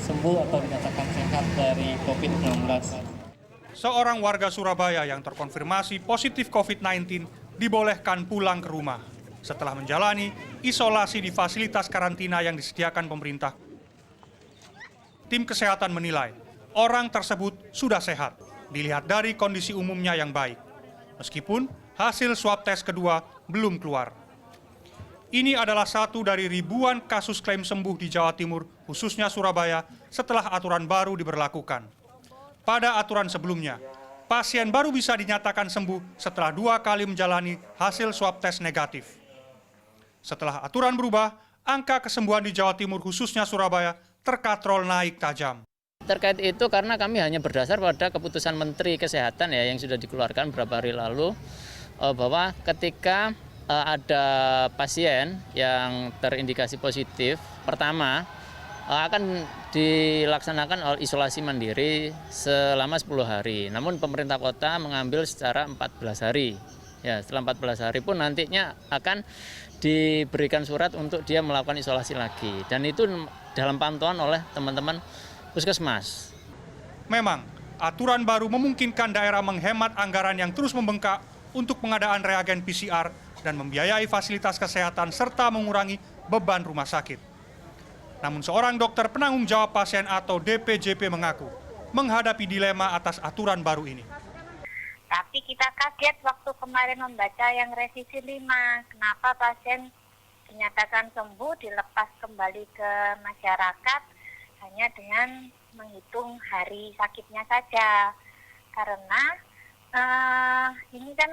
sembuh atau dinyatakan sehat dari COVID-19. Seorang warga Surabaya yang terkonfirmasi positif COVID-19 dibolehkan pulang ke rumah setelah menjalani isolasi di fasilitas karantina yang disediakan pemerintah. Tim kesehatan menilai orang tersebut sudah sehat, dilihat dari kondisi umumnya yang baik. Meskipun hasil swab tes kedua belum keluar. Ini adalah satu dari ribuan kasus klaim sembuh di Jawa Timur, khususnya Surabaya, setelah aturan baru diberlakukan. Pada aturan sebelumnya, pasien baru bisa dinyatakan sembuh setelah 2 kali menjalani hasil swab tes negatif. Setelah aturan berubah, angka kesembuhan di Jawa Timur khususnya Surabaya terkatrol naik tajam. Terkait itu karena kami hanya berdasar pada keputusan Menteri Kesehatan ya yang sudah dikeluarkan beberapa hari lalu bahwa ketika ada pasien yang terindikasi positif, pertama akan dilaksanakan isolasi mandiri selama 10 hari. Namun pemerintah kota mengambil secara 14 hari. Ya, setelah 14 hari pun nantinya akan diberikan surat untuk dia melakukan isolasi lagi. Dan itu dalam pantauan oleh teman-teman puskesmas. Memang, aturan baru memungkinkan daerah menghemat anggaran yang terus membengkak untuk pengadaan reagen PCR dan membiayai fasilitas kesehatan serta mengurangi beban rumah sakit. Namun seorang dokter penanggung jawab pasien atau DPJP mengaku menghadapi dilema atas aturan baru ini. Tapi kita kaget waktu kemarin membaca yang revisi 5. Kenapa pasien dinyatakan sembuh dilepas kembali ke masyarakat hanya dengan menghitung hari sakitnya saja. Karena ini kan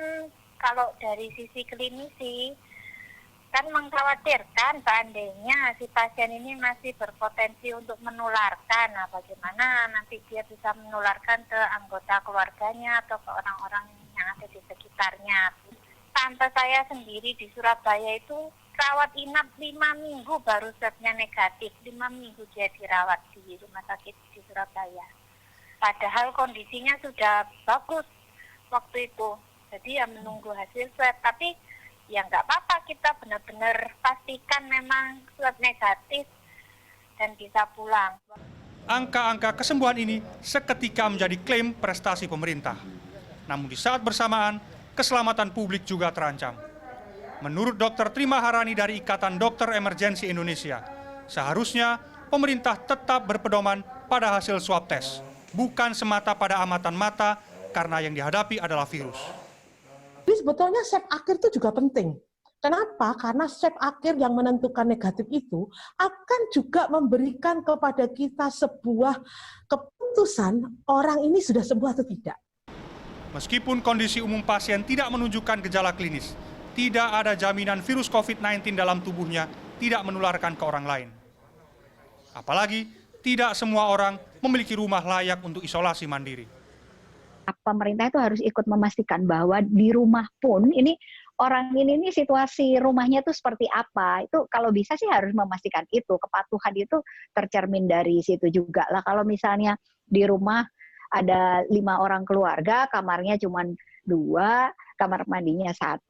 kalau dari sisi klinisi kan mengkhawatirkan seandainya si pasien ini masih berpotensi untuk menularkan. Nah, bagaimana nanti dia bisa menularkan ke anggota keluarganya atau ke orang-orang yang ada di sekitarnya. Tante saya sendiri di Surabaya itu rawat inap 5 minggu baru swabnya negatif. 5 minggu dia dirawat di rumah sakit di Surabaya. Padahal kondisinya sudah bagus waktu itu. Jadi ya menunggu hasil swab. Tapi ya nggak apa-apa, kita benar-benar pastikan memang swab negatif dan bisa pulang. Angka-angka kesembuhan ini seketika menjadi klaim prestasi pemerintah. Namun di saat bersamaan, keselamatan publik juga terancam. Menurut Dr. Tri Maharani dari Ikatan Dokter Emergensi Indonesia, seharusnya pemerintah tetap berpedoman pada hasil swab tes, bukan semata pada amatan mata karena yang dihadapi adalah virus. Jadi sebetulnya swab akhir itu juga penting. Kenapa? Karena swab akhir yang menentukan negatif itu akan juga memberikan kepada kita sebuah keputusan orang ini sudah sembuh atau tidak. Meskipun kondisi umum pasien tidak menunjukkan gejala klinis, tidak ada jaminan virus COVID-19 dalam tubuhnya tidak menularkan ke orang lain. Apalagi tidak semua orang memiliki rumah layak untuk isolasi mandiri. Pemerintah itu harus ikut memastikan bahwa di rumah pun ini orang ini situasi rumahnya itu seperti apa. Itu kalau bisa sih harus memastikan itu. Kepatuhan itu tercermin dari situ juga lah. Kalau misalnya di rumah ada 5 orang keluarga, kamarnya cuma 2, kamar mandinya 1,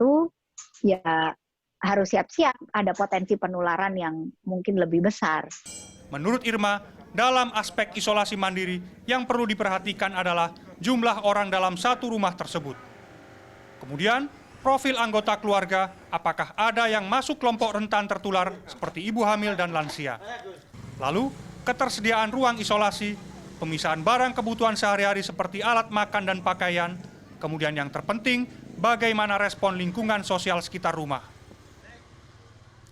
ya harus siap-siap ada potensi penularan yang mungkin lebih besar. Menurut Irma, dalam aspek isolasi mandiri yang perlu diperhatikan adalah jumlah orang dalam satu rumah tersebut. Kemudian, profil anggota keluarga, apakah ada yang masuk kelompok rentan tertular seperti ibu hamil dan lansia. Lalu, ketersediaan ruang isolasi, pemisahan barang kebutuhan sehari-hari seperti alat makan dan pakaian, kemudian yang terpenting, bagaimana respon lingkungan sosial sekitar rumah.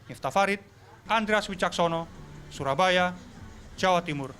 Miftah Farid, Andreas Wicaksono, Surabaya, Jawa Timur.